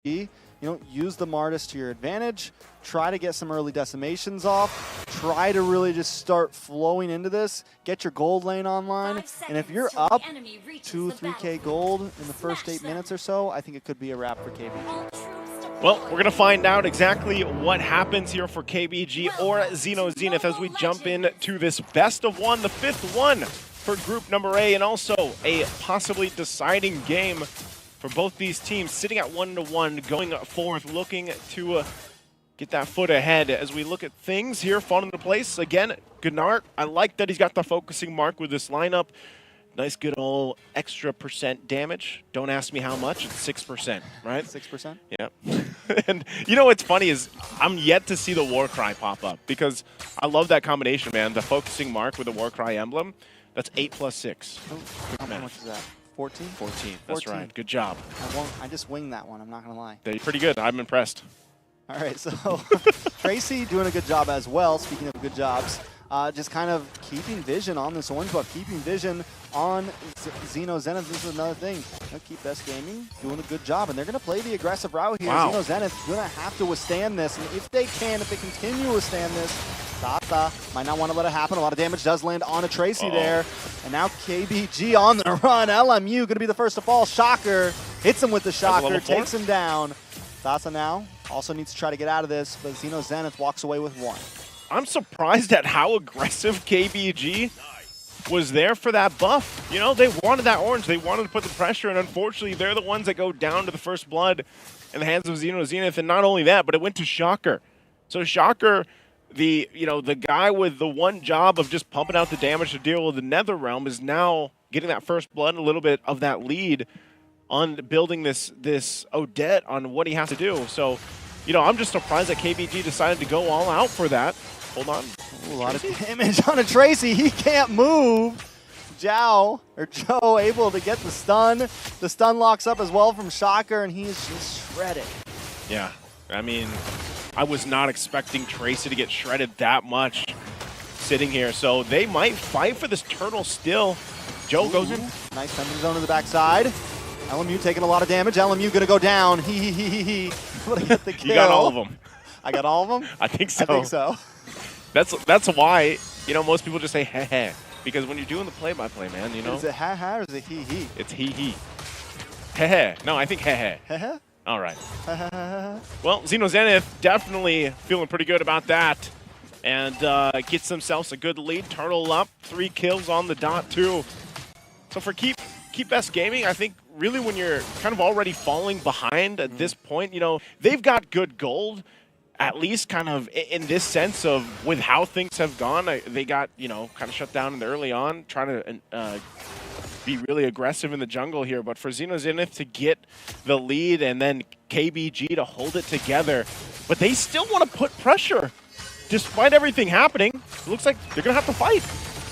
use the Martis to your advantage, try to get some early decimations off, try to really just start flowing into this, get your gold lane online, and if you're up 2-3K gold in the first 8 minutes or so, I think it could be a wrap for KBG. Well, we're going to find out exactly what happens here for KBG or Zino Zenith as we jump into this best of one, the 5th one for group number A, and also a possibly deciding game for both these teams, sitting at 1-1, going forth, looking to get that foot ahead as we look at things here, falling into place. Again, Gunnar, I like that he's got the focusing mark with this lineup. Nice good old extra % damage. Don't ask me how much, it's 6%, right? 6%? Yeah. And you know what's funny is I'm yet to see the Warcry pop up because I love that combination, man. The focusing mark with the Warcry emblem, that's 8 plus 6. Oh, how much is that? 14? 14, that's right. Good job. I just winged that one, I'm not going to lie. They're pretty good. I'm impressed. All right, so Tracy doing a good job as well, speaking of good jobs. Just kind of keeping vision on this orange buff, keeping vision on Zino Zenith. This is another thing. KeepBest Gaming doing a good job, and they're going to play the aggressive route here. Wow. Zino Zenith going to have to withstand this, and if they continue to withstand this, Tata might not want to let it happen. A lot of damage does land on a Tracy there, and now KBG on the run. LMU going to be the first to fall. Shocker hits him with the shocker, takes him down. Tata now also needs to try to get out of this, but Zino Zenith walks away with 1. I'm surprised at how aggressive KBG was there for that buff. You know, they wanted that orange. They wanted to put the pressure, and unfortunately, they're the ones that go down to the first blood in the hands of Zino Zenith. And not only that, but it went to Shocker. So Shocker, the guy with the one job of just pumping out the damage to deal with the Nether Realm, is now getting that first blood, a little bit of that lead on building this Odette on what he has to do. So, I'm just surprised that KBG decided to go all out for that. Hold on. Ooh, a lot of damage on a Tracy. He can't move. Joe able to get the stun. The stun locks up as well from Shocker, and he is just shredded. Yeah, I mean, I was not expecting Tracy to get shredded that much sitting here. So they might fight for this turtle still. Joe goes in. Nice thunder zone to the backside. LMU taking a lot of damage. LMU gonna go down. Able to get the kill. You got all of them. I got all of them? I think so. I think so. That's why, most people just say heh, because when you're doing the play-by-play, man, Is it ha-ha or is it he-he? It's he-he. Heh. No, I think heh. Heh. All right. Well, Zino Zenith definitely feeling pretty good about that, and gets themselves a good lead. Turtle up, 3 kills on the dot too. So for KeepBest Gaming, I think really when you're kind of already falling behind at this point, they've got good gold. At least kind of in this sense of with how things have gone, they got, kind of shut down in the early on, trying to be really aggressive in the jungle here. But for Zino Zenith to get the lead and then KBG to hold it together, but they still want to put pressure. Despite everything happening, it looks like they're going to have to fight.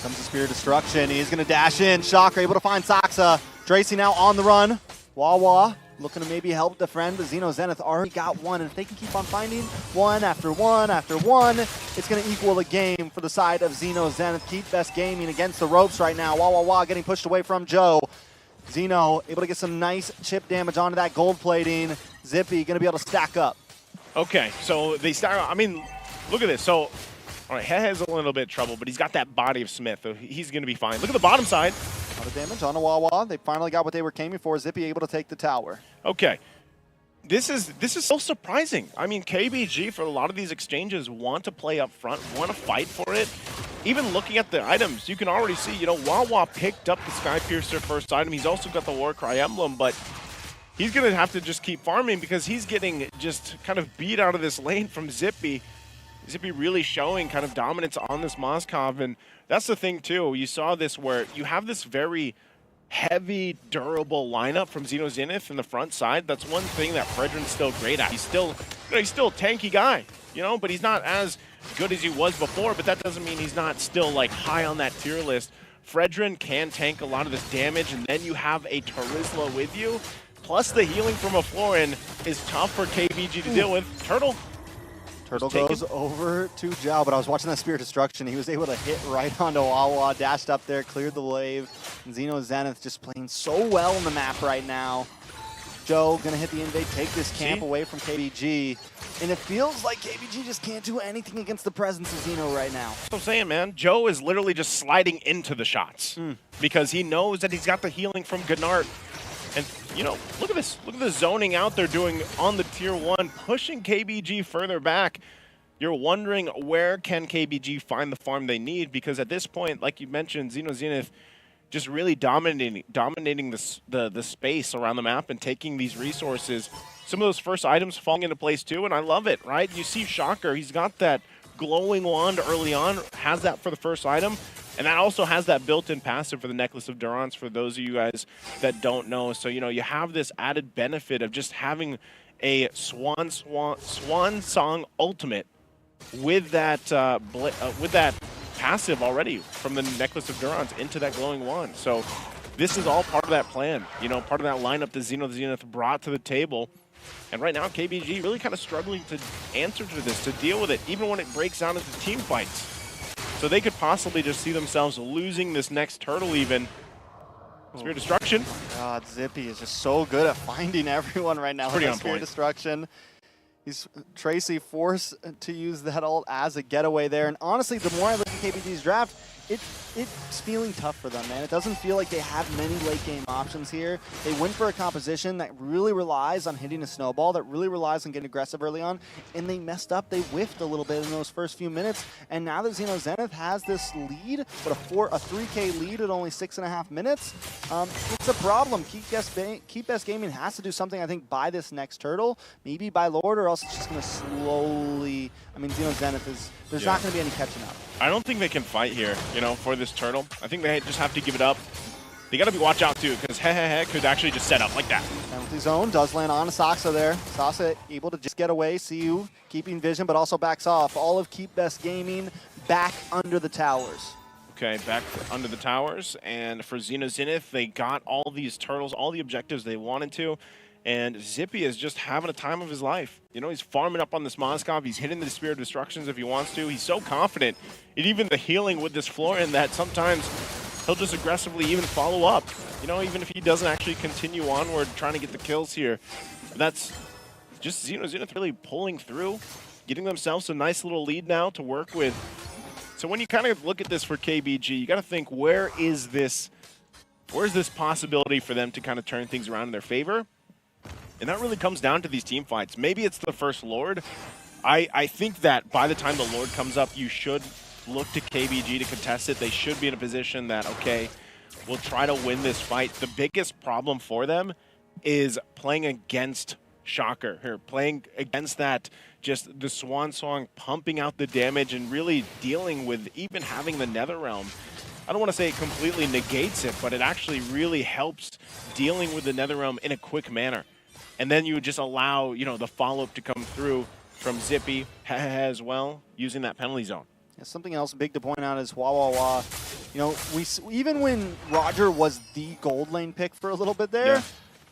Comes the Spear of Destruction. He's going to dash in. Shocker able to find Saxa. Tracy now on the run. Wawa looking to maybe help defend, but Zino Zenith already got 1, and if they can keep on finding one after one after one, it's going to equal a game for the side of Zino Zenith. KeepBest Gaming against the ropes right now. Wawa getting pushed away from Joe. Zino able to get some nice chip damage onto that gold plating. Zippy going to be able to stack up. Okay, so they start, look at this. So, all right, Hehe's a little bit of trouble, but he's got that body of Smith, so he's going to be fine. Look at the bottom side. A lot of damage on a Wawa. They finally got what they were aiming for. Zippy able to take the tower. Okay. This is so surprising. KBG, for a lot of these exchanges, want to play up front, want to fight for it. Even looking at the items, you can already see, Wawa picked up the Skypiercer first item. He's also got the Warcry emblem, but he's going to have to just keep farming because he's getting just kind of beat out of this lane from Zippy. Zippy really showing kind of dominance on this Moskov, and that's the thing too. You saw this where you have this very heavy, durable lineup from Zino Zenith in the front side. That's one thing that Fredrin's still great at. He's still a tanky guy, but he's not as good as he was before, but that doesn't mean he's not still like high on that tier list. Fredrin can tank a lot of this damage, and then you have a Tarisla with you, plus the healing from a Florin is tough for KBG to deal with. Turtle goes over to Zhao, but I was watching that Spear of Destruction. He was able to hit right onto Wawa, dashed up there, cleared the wave. And Zino Zenith just playing so well in the map right now. Joe gonna hit the invade, take this camp away from KBG. And it feels like KBG just can't do anything against the presence of Zino right now. That's what I'm saying, man. Joe is literally just sliding into the shots because he knows that he's got the healing from Gnart. And, you know, look at this. Look at the zoning out there doing on the tier 1, pushing KBG further back. You're wondering where can KBG find the farm they need, because at this point, like you mentioned, Zenith just really dominating the space around the map and taking these resources. Some of those first items falling into place too, and I love it, right? You see Shocker, he's got that glowing wand early on, has that for the first item, and that also has that built-in passive for the Necklace of Durance for those of you guys that don't know. So, you know, you have this added benefit of just having a swan song ultimate with that passive already from the Necklace of Durance into that glowing wand. So this is all part of that plan, you know, part of that lineup that Zenith brought to the table. And right now, KBG really kind of struggling to answer to this, to deal with it, even when it breaks down into team fights. So they could possibly just see themselves losing this next turtle even. Spear Destruction. God, Zippy is just so good at finding everyone right now. Pretty on Spear point. Destruction. He's Tracy forced to use that ult as a getaway there. And honestly, the more I look at KBG's draft, it's feeling tough for them, man. It doesn't feel like they have many late game options here. They went for a composition that really relies on hitting a snowball, that really relies on getting aggressive early on, and they messed up. They whiffed a little bit in those first few minutes. And now that Zenith has this lead, but a 3K lead at only 6.5 minutes, it's a problem. KeepBest Gaming has to do something, I think, by this next turtle, maybe by Lord, or else it's just going to slowly. I mean, Zenith there's not going to be any catching up. I don't think they can fight here, you know, for this turtle. I think they just have to give it up. They got to be watch out too, because could actually just set up like that. Penalty zone does land on Saksa there. Saksa able to just get away. CU keeping vision, but also backs off. All of KeepBest Gaming back under the towers. Okay, back under the towers. And for Zenith, they got all these turtles, all the objectives they wanted to. And Zippy is just having a time of his life. You know, he's farming up on this Moskov. He's hitting the Spear of Destructions if he wants to. He's so confident in even the healing with this Florin that sometimes he'll just aggressively even follow up. You know, even if he doesn't actually continue onward trying to get the kills here. That's just Zenith really pulling through, getting themselves a nice little lead now to work with. So when you kind of look at this for KBG, you got to think, where's this possibility for them to kind of turn things around in their favor? And that really comes down to these team fights. Maybe it's the first Lord. I think that by the time the Lord comes up, you should look to KBG to contest it. They should be in a position that, okay, we'll try to win this fight. The biggest problem for them is playing against Shocker here, playing against that, just the Swan Song pumping out the damage and really dealing with even having the Netherrealm. I don't want to say it completely negates it, but it actually really helps dealing with the Netherrealm in a quick manner. And then you just allow, you know, the follow-up to come through from Zippy as well, using that penalty zone. Yeah, something else big to point out is Wah. You know, even when Roger was the gold lane pick for a little bit there,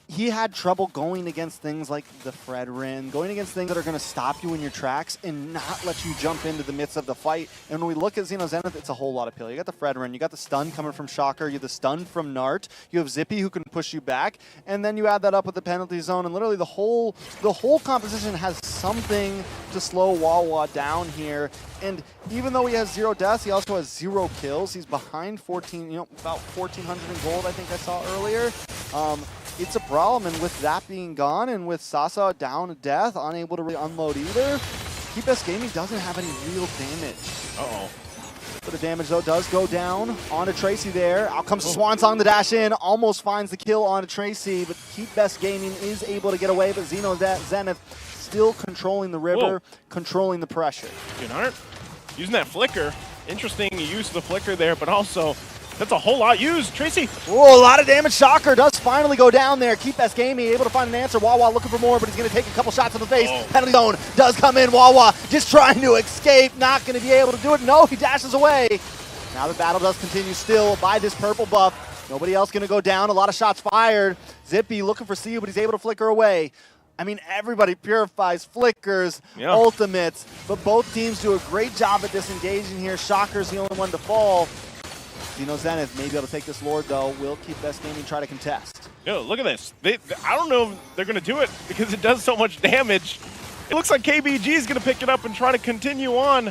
he had trouble going against things like the Fredrin, going against things that are going to stop you in your tracks and not let you jump into the midst of the fight. And when we look at Zenith, it's a whole lot of pill. You got the Fredrin, you got the stun coming from Shocker, you have the stun from Gnart, you have Zippy who can push you back, and then you add that up with the penalty zone, and literally the whole composition has something to slow Wah down here. And even though he has 0 deaths, he also has 0 kills. He's behind 14, you know, about 1,400 in gold, I think I saw earlier. It's a problem, and with that being gone, and with Sasa down to death, unable to really unload either, KeepBest Gaming doesn't have any real damage. Uh-oh. But the damage, though, does go down onto Tracy there. Out comes Swansong, the dash in, almost finds the kill onto Tracy, but KeepBest Gaming is able to get away, but Zenith still controlling the river, controlling the pressure. Gnart using that flicker. Interesting use of the flicker there, but also that's a whole lot used. Tracy. Whoa, a lot of damage. Shocker does finally go down there. KeepBest Gaming able to find an answer. Wah looking for more, but he's going to take a couple shots in the face. Penalty zone does come in. Wah just trying to escape. Not going to be able to do it. No, he dashes away. Now the battle does continue still by this purple buff. Nobody else going to go down. A lot of shots fired. Zippy looking for CU, but he's able to flicker away. I mean, everybody purifies, flickers, ultimates, but both teams do a great job at disengaging here. Shocker's the only one to fall. Zenith may be able to take this Lord, though. Will KeepBest Gaming try to contest? Yo, look at this. I don't know if they're going to do it because it does so much damage. It looks like KBG is going to pick it up and try to continue on.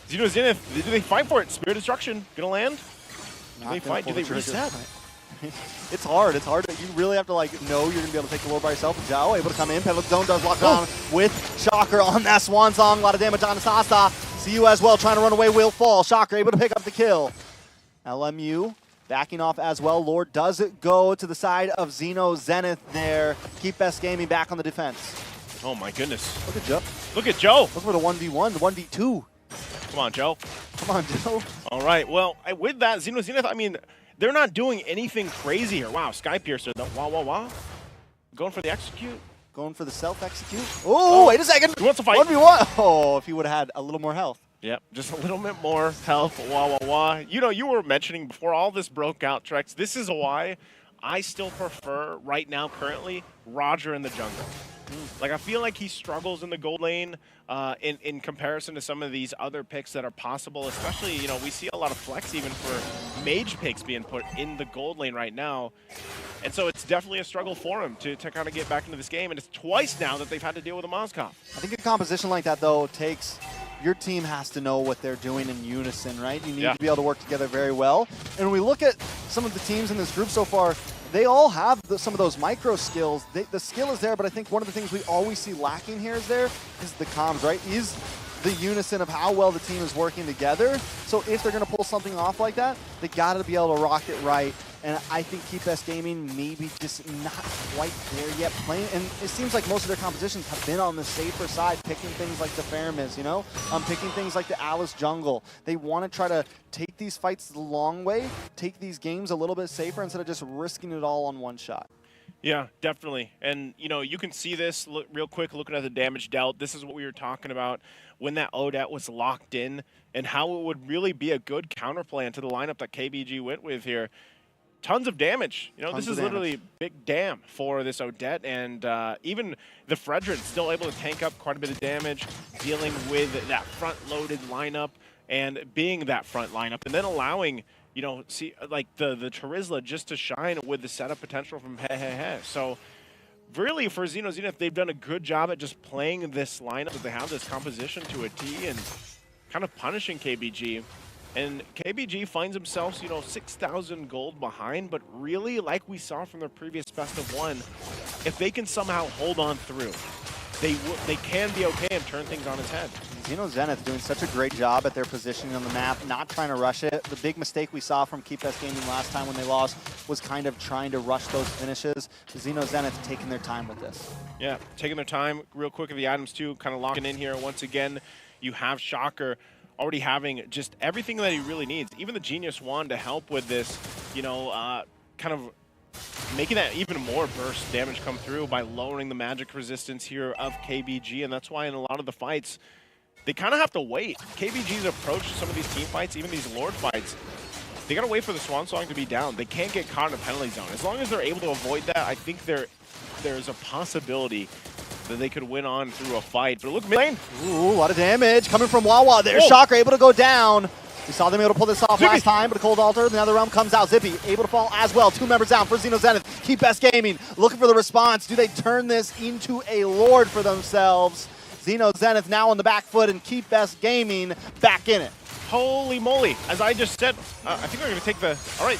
Zino Zenith, do they fight for it? Spirit Destruction going to land? Do they fight? Do they reset? It's hard. It's hard. You really have to know you're going to be able to take the Lord by yourself. Zhao able to come in. Pivot Zone does lock on with Shocker on that Swan Song. A lot of damage on Sasa. See you as well. Trying to run away will fall. Shocker able to pick up the kill. LMU backing off as well. Lord does it go to the side of Zino Zenith there. KeepBest Gaming back on the defense. Oh my goodness. Look at Joe. Look at Joe. Look for the 1v1, the 1v2. Come on, Joe. Come on, Joe. All right. Well, with that, Zino Zenith, I mean, they're not doing anything crazy here. Wow, Sky Piercer. Wah. Going for the execute. Going for the self-execute. Oh, wait a second. He wants to fight. 1v1. Oh, if he would have had a little more health. Yep, just a little bit more health. Wah. You know, you were mentioning before all this broke out, Trex, this is why I still prefer right now, currently, Roger in the jungle. Like, I feel like he struggles in the gold lane in comparison to some of these other picks that are possible, especially, you know, we see a lot of flex even for mage picks being put in the gold lane right now. And so it's definitely a struggle for him to kind of get back into this game. And it's twice now that they've had to deal with a Mozkov. I think a composition like that, though, takes... Your team has to know what they're doing in unison, right? You need to be able to work together very well. And when we look at some of the teams in this group so far, they all have some of those micro skills. The skill is there, but I think one of the things we always see lacking here is the comms, right? Is the unison of how well the team is working together. So if they're going to pull something off like that, they got to be able to rock it right. And I think KeepBest Gaming maybe just not quite there yet playing. And it seems like most of their compositions have been on the safer side, picking things like the Fermis, you know? Picking things like the Alice Jungle. They want to try to take these fights the long way, take these games a little bit safer instead of just risking it all on one shot. Yeah, definitely. And, you know, you can see this real quick looking at the damage dealt. This is what we were talking about when that Odet was locked in and how it would really be a good counterplay into the lineup that KBG went with here. Tons of damage. You know, this is literally big damn for this Odet, and even the Fredrin still able to tank up quite a bit of damage, dealing with that front-loaded lineup and being that front lineup, and then allowing, you know, like the Charizla just to shine with the setup potential from He. So really for Zino Zenith, they've done a good job at just playing this lineup that they have, this composition to a T, and kind of punishing KBG. And KBG finds themselves, you know, 6,000 gold behind, but really, like we saw from their previous best of one, if they can somehow hold on through, they can be okay and turn things on its head. Zino Zenith doing such a great job at their positioning on the map, not trying to rush it. The big mistake we saw from KeepBest Gaming last time when they lost was kind of trying to rush those finishes. Zino Zenith taking their time with this. Yeah, taking their time real quick at the items too, kind of locking in here. Once again, you have Shocker already having just everything that he really needs. Even the Genius Wand to help with this, you know, kind of making that even more burst damage come through by lowering the magic resistance here of KBG. And that's why in a lot of the fights, they kind of have to wait. KBG's approach to some of these team fights, even these Lord fights, they got to wait for the Swan Song to be down. They can't get caught in a penalty zone. As long as they're able to avoid that, I think there's a possibility that they could win on through a fight. But look, mid-lane. Ooh, a lot of damage coming from Wawa. There's Shocker able to go down. We saw them able to pull this off last time, but a cold altar. The other realm comes out. Zippy able to fall as well. 2 members down for Zino Zenith. KeepBest Gaming looking for the response. Do they turn this into a Lord for themselves? Zino Zenith now on the back foot and KeepBest Gaming back in it. Holy moly. As I just said, I think they're going to take the... All right.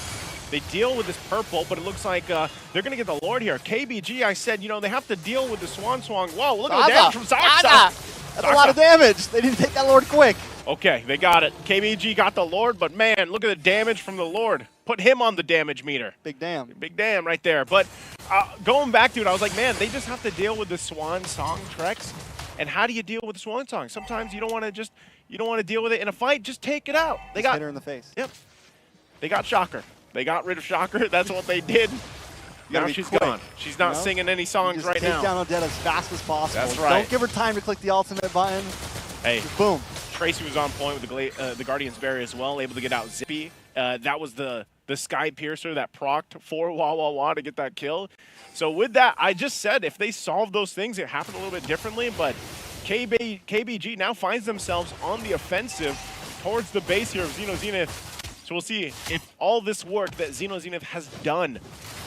They deal with this purple, but it looks like they're going to get the Lord here. KBG, I said, you know, they have to deal with the Swan Song. Whoa, look at the damage from Saxa. That's a lot of damage. They didn't take that Lord quick. Okay, they got it. KBG got the Lord, but man, look at the damage from the Lord. Put him on the damage meter. Big damn. Big damn right there. But going back to it, I was like, man, they just have to deal with the Swan Song Trex. And how do you deal with the Swan Song? Sometimes you don't want to deal with it in a fight. Just take it out. They got hit her in the face. Yep. They got Shocker. They got rid of Shocker. That's what they did. Now she's gone. She's not singing any songs right now. Take down Odette as fast as possible. That's right. Don't give her time to click the ultimate button. Hey, just boom. Tracy was on point with the Guardian's Berry as well, able to get out Zippy. That was the Sky Piercer that procced for Wah to get that kill. So with that, I just said if they solve those things, it happened a little bit differently. But KBG now finds themselves on the offensive towards the base here of Zino Zenith. So we'll see if all this work that Zino Zenith has done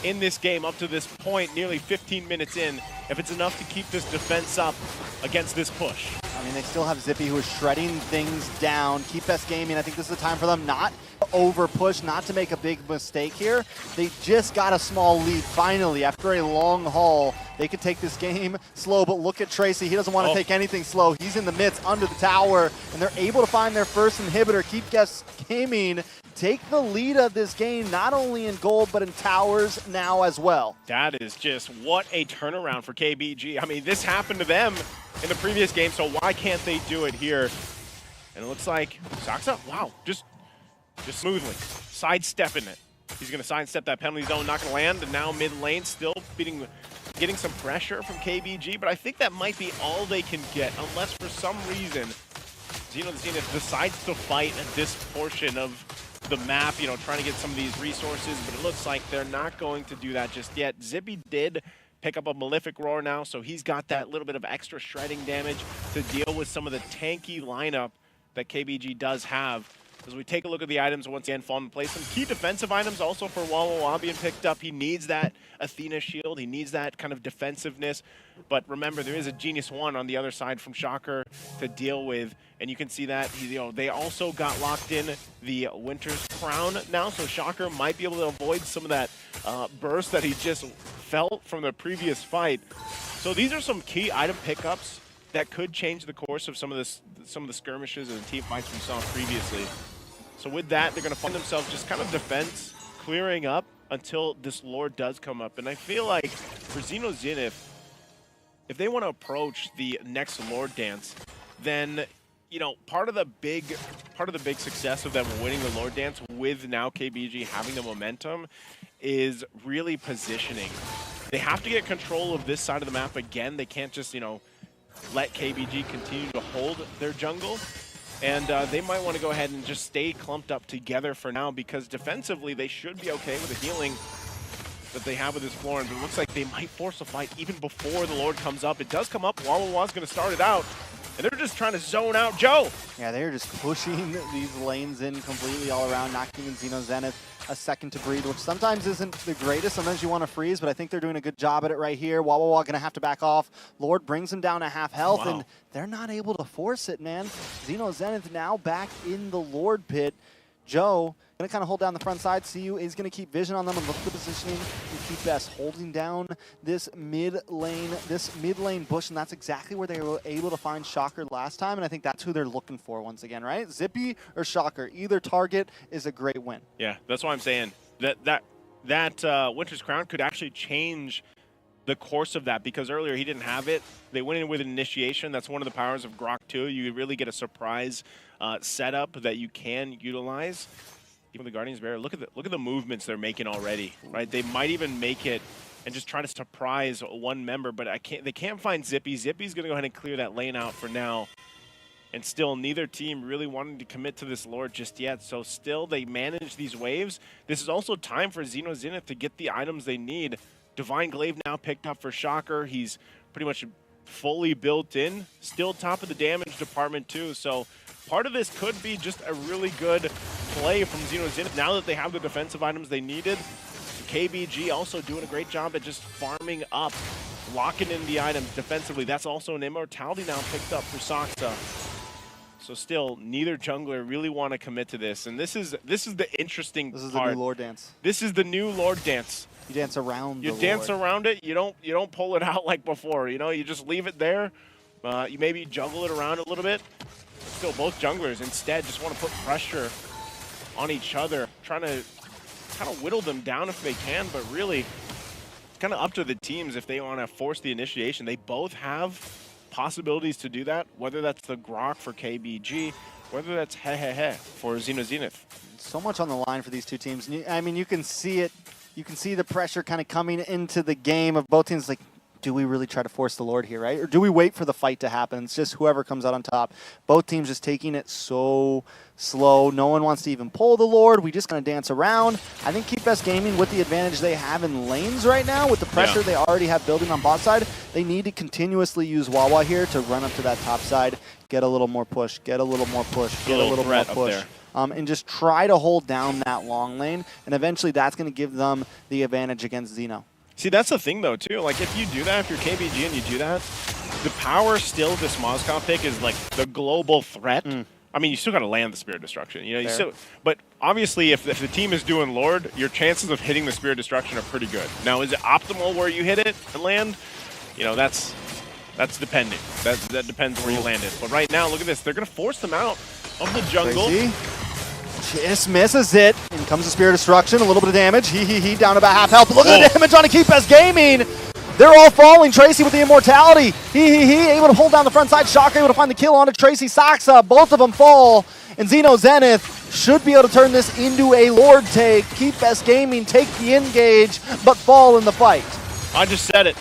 in this game up to this point, nearly 15 minutes in, if it's enough to keep this defense up against this push. I mean, they still have Zippy, who is shredding things down. KeepBest Gaming, I think this is the time for them not to over push, not to make a big mistake here. They just got a small lead finally after a long haul. They could take this game slow, but look at Tracy. He doesn't want to take anything slow. He's in the midst under the tower, and they're able to find their first inhibitor. KeepBest Gaming take the lead of this game, not only in gold, but in towers now as well. That is just what a turnaround for KBG. I mean, this happened to them in the previous game, so why can't they do it here? And it looks like Saksa, wow, just smoothly sidestepping it. He's going to sidestep that penalty zone, not going to land, and now mid lane still getting some pressure from KBG, but I think that might be all they can get, unless for some reason Zino the Zenith decides to fight at this portion of the map, you know, trying to get some of these resources, but it looks like they're not going to do that just yet. Zippy did pick up a Malefic Roar now, so he's got that little bit of extra shredding damage to deal with some of the tanky lineup that KBG does have. As we take a look at the items once again fall into place, some key defensive items also for Wawa being picked up. He needs that Athena shield, he needs that kind of defensiveness, but remember there is a Genius 1 on the other side from Shocker to deal with, and you can see that they also got locked in the Winter's Crown now, so Shocker might be able to avoid some of that burst that he just felt from the previous fight. So these are some key item pickups that could change the course of some of the skirmishes and team fights we saw previously. So with that, they're going to find themselves just kind of defense, clearing up until this Lord does come up. And I feel like for Zino Zenith, if they want to approach the next Lord dance, then, you know, part of the big success of them winning the Lord dance with now KBG having the momentum is really positioning. They have to get control of this side of the map again. They can't just, you know, let KBG continue to hold their jungle. And they might want to go ahead and just stay clumped up together for now, because defensively they should be okay with the healing that they have with this Florin. But it looks like they might force a fight even before the Lord comes up. It does come up. Wawa's going to start it out. And they're just trying to zone out Joe. Yeah, they're just pushing these lanes in completely all around, not giving Zino Zenith a second to breathe, which sometimes isn't the greatest. Sometimes you want to freeze, but I think they're doing a good job at it right here. Wawa going to have to back off. Lord brings him down to half health, and they're not able to force it, man. Zino Zenith now back in the Lord pit. Joe going to kind of hold down the front side. CU is going to keep vision on them and look at the positioning and KeepBest holding down this mid lane bush, and that's exactly where they were able to find Shocker last time, and I think that's who they're looking for once again, right? Zippy or Shocker, either target is a great win. Yeah, that's why I'm saying that Winter's Crown could actually change the course of that, because earlier he didn't have it. They went in with an initiation. That's one of the powers of Grok 2. You really get a surprise setup that you can utilize. Even the Guardians Barrier, look at the movements they're making already, right? They might even make it and just try to surprise one member, but they can't find Zippy. Zippy's going to go ahead and clear that lane out for now. And still, neither team really wanting to commit to this Lord just yet. So still, they manage these waves. This is also time for Zino Zenith to get the items they need. Divine Glaive now picked up for Shocker. He's pretty much fully built in. Still top of the damage department too. So part of this could be just a really good play from Zino Zenith now that they have the defensive items they needed. KBG also doing a great job at just farming up, locking in the items defensively. That's also an immortality now picked up for Saksa. So still, neither jungler really want to commit to this, and this is the interesting part. This is the new Lord dance. This is the new Lord dance. You dance around. You dance around it. You don't pull it out like before. You know, you just leave it there. You maybe juggle it around a little bit. Still, both junglers instead just want to put pressure on each other, trying to kind of whittle them down if they can. But really, it's kind of up to the teams if they want to force the initiation. They both have possibilities to do that, whether that's the Grok for KBG, whether that's for Zino Zenith. So much on the line for these two teams. I mean, you can see it. You can see the pressure kind of coming into the game of both teams. Like, do we really try to force the Lord here, right? Or do we wait for the fight to happen? It's just whoever comes out on top. Both teams just taking it so slow. No one wants to even pull the Lord. We just kind of dance around. I think KeepBest Gaming, with the advantage they have in lanes right now, with the pressure they already have building on bot side, they need to continuously use Wawa here to run up to that top side, get a little more push, get a little more push, get a little more push. and just try to hold down that long lane, and eventually that's going to give them the advantage against Zino. See, that's the thing, though, too. Like, if you do that, if you're KBG and you do that, the power still of this Mozgov pick is, like, the global threat. I mean, you still got to land the Spirit Destruction. You know, you still, but obviously, if the team is doing Lord, your chances of hitting the Spirit Destruction are pretty good. Now, is it optimal where you hit it and land? You know, that's depending. That depends where you land it. But right now, look at this. They're going to force them out of the jungle. Crazy. Just misses it. In comes the Spirit Destruction. A little bit of damage. He down about half health. Look at the damage on a KeepBest Gaming. They're all falling. Tracy with the immortality. He able to hold down the front side. Shocker able to find the kill onto Tracy. Saxa. Both of them fall. And Zino Zenith should be able to turn this into a Lord take. KeepBest Gaming take the engage, but fall in the fight. I just said it.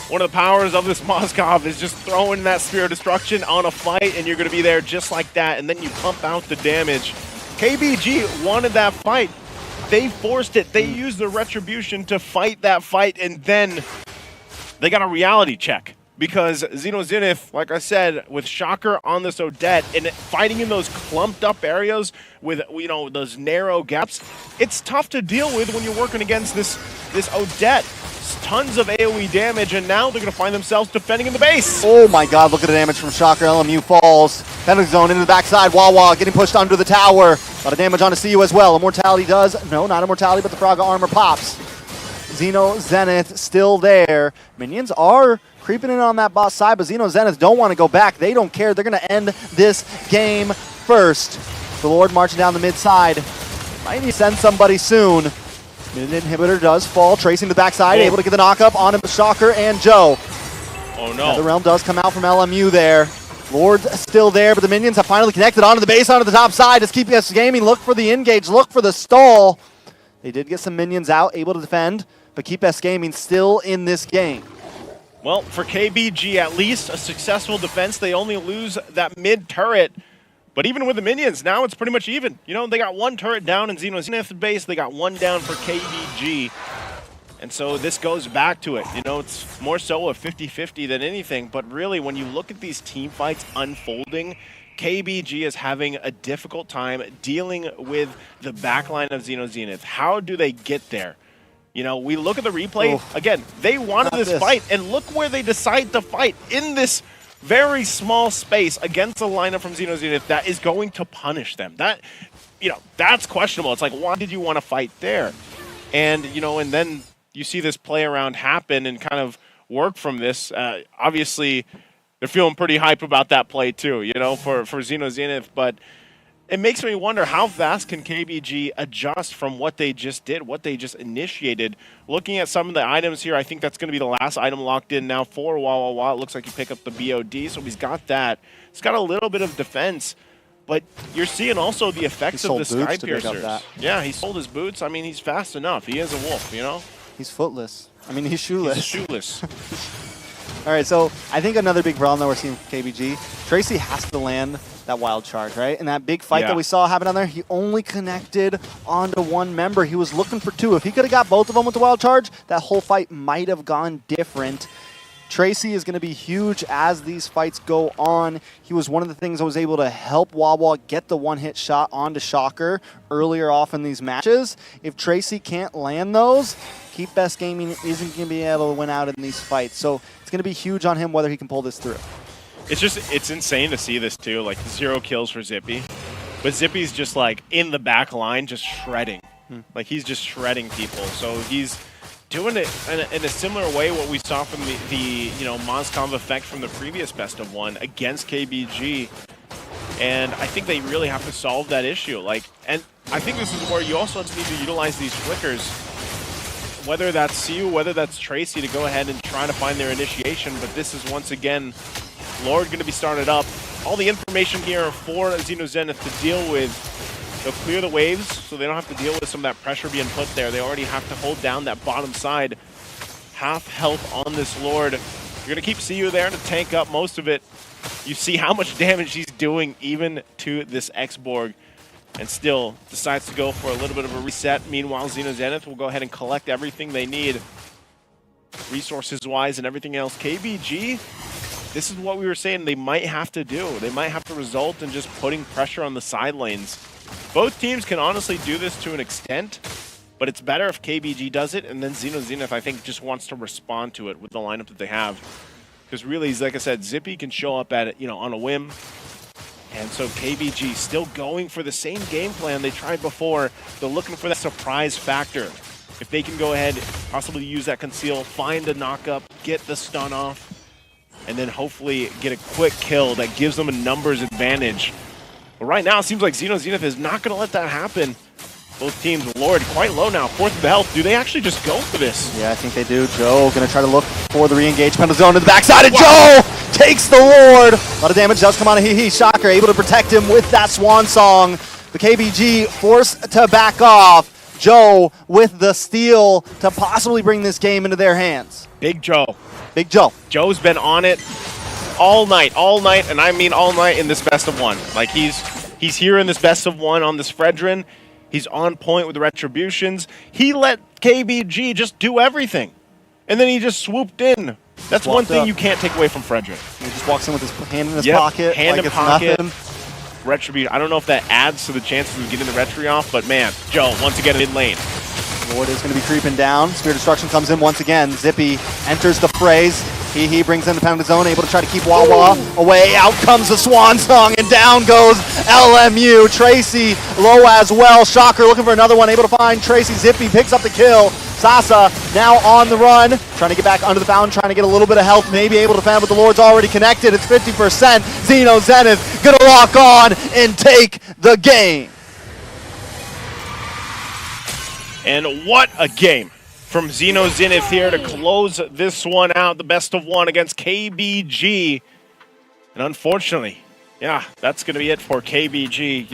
One of the powers of this Mozgov is just throwing that Spirit Destruction on a fight, and you're going to be there just like that, and then you pump out the damage. KBG wanted that fight. They forced it. They used the Retribution to fight that fight, and then they got a reality check. Because Zino Zenith, like I said, with Shocker on this Odette and fighting in those clumped up areas with, you know, those narrow gaps, it's tough to deal with when you're working against this Odette. Tons of AoE damage, and now they're going to find themselves defending in the base. Oh my god, look at the damage from Shocker. LMU falls. Penalty zone into the backside. Wawa getting pushed under the tower. A lot of damage on CU as well. Immortality does. No, not Immortality, but the Frogga armor pops. Zino Zenith still there. Minions are creeping in on that boss side, but Zino Zenith don't want to go back. They don't care. They're going to end this game first. The Lord marching down the mid side. Might need to send somebody soon. Mid inhibitor does fall, tracing the backside, able to get the knockup on Shocker and Joe. Oh no. The realm does come out from LMU there. Lord's still there, but the minions have finally connected onto the base, onto the top side. It's KeepBest Gaming. Look for the engage, look for the stall. They did get some minions out, able to defend, but KeepBest Gaming still in this game. Well, for KBG, at least a successful defense. They only lose that mid turret. But even with the minions, now it's pretty much even. You know, they got one turret down in Zino Zenith's base. They got one down for KBG. And so this goes back to it. You know, it's more so a 50-50 than anything. But really, when you look at these team fights unfolding, KBG is having a difficult time dealing with the backline of Zino Zenith. How do they get there? You know, we look at the replay. Again, they wanted this fight. And look where they decide to fight in this very small space against a lineup from Zino Zenith that is going to punish them. That, you know, that's questionable. It's like, why did you want to fight there? And, you know, and then you see this play around happen and kind of work from this. Obviously, they're feeling pretty hype about that play too, you know, for Zino Zenith. But it makes me wonder, how fast can KBG adjust from what they just did, what they just initiated? Looking at some of the items here, I think that's going to be the last item locked in now for Wawa. It looks like you pick up the BOD, so he's got that. He's got a little bit of defense, but you're seeing also the effects of the Sky Piercers. Yeah, he sold his boots. I mean, he's fast enough. He is a wolf, you know? He's footless. I mean, he's shoeless. He's shoeless. All right, so I think another big problem that we're seeing from KBG, Tracy has to land that wild charge, right? And that big fight that we saw happen down there, he only connected onto one member. He was looking for two. If he could have got both of them with the wild charge, that whole fight might have gone different. Tracy is going to be huge as these fights go on. He was one of the things that was able to help Wawa get the one-hit shot onto Shocker earlier off in these matches. If Tracy can't land those, KeepBest Gaming isn't going to be able to win out in these fights. So it's going to be huge on him whether he can pull this through. It's insane to see this too, like 0 kills for Zippy. But Zippy's just like in the back line, just shredding. Like he's just shredding people. So he's doing it in a similar way what we saw from the you know, Mozgov effect from the previous best of one against KBG. And I think they really have to solve that issue. Like, and I think this is where you also need to utilize these flickers, whether that's CU, whether that's Tracy, to go ahead and try to find their initiation. But this is once again Lord going to be started up. All the information here for Zino Zenith to deal with. They'll clear the waves, so they don't have to deal with some of that pressure being put there. They already have to hold down that bottom side. Half health on this Lord. You're going to keep CU there to tank up most of it. You see how much damage he's doing even to this X-Borg, and still decides to go for a little bit of a reset. Meanwhile, Zino Zenith will go ahead and collect everything they need, resources-wise and everything else. KBG, this is what we were saying they might have to do. They might have to result in just putting pressure on the side lanes. Both teams can honestly do this to an extent, but it's better if KBG does it, and then Zenith, I think, just wants to respond to it with the lineup that they have. Because really, like I said, Zippy can show up at it, on a whim. And so KBG still going for the same game plan they tried before. They're looking for that surprise factor. If they can go ahead, possibly use that conceal, find a knock-up, get the stun off, and then hopefully get a quick kill that gives them a numbers advantage. But right now, it seems like Zenith is not going to let that happen. Both teams, Lord, quite low now. 4th of the health. Do they actually just go for this? Yeah, I think they do. Joe going to try to look for the re-engage. Penalty zone to the backside, and Joe takes the Lord. A lot of damage does come on a Hee. Shocker able to protect him with that swan song. The KBG forced to back off. Joe with the steal to possibly bring this game into their hands. Big Joe. Big Joe. Joe's been on it all night, and I mean all night in this best of one. Like he's here in this best of one on this Fredrin. He's on point with the retributions. He let KBG just do everything. And then he just swooped in. That's one thing you can't take away from Fredrin. He just walks in with his hand in his pocket. Hand like in pocket. Nothing. Retribution. I don't know if that adds to the chances of getting the retri off, but man, Joe, once again, mid lane. Lord is going to be creeping down. Spear Destruction comes in once again. Zippy enters the phrase. He brings in the penalty zone, able to try to keep Wawa away. Out comes the Swan Song, and down goes LMU. Tracy low as well. Shocker looking for another one, able to find Tracy. Zippy picks up the kill. Sasa now on the run, trying to get back under the fountain, trying to get a little bit of help, maybe able to defend, but the Lord's already connected. It's 50%. Zino Zenith gonna lock on and take the game. And what a game from Zino Zenith here to close this one out, the best of one against KBG. And unfortunately, yeah, that's going to be it for KBG.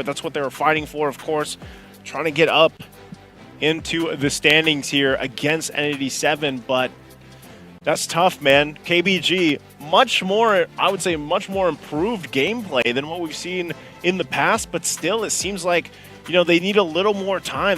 That's what they were fighting for, of course, trying to get up into the standings here against N87, but that's tough, man. KBG, I would say much more improved gameplay than what we've seen in the past, but still it seems like they need a little more time.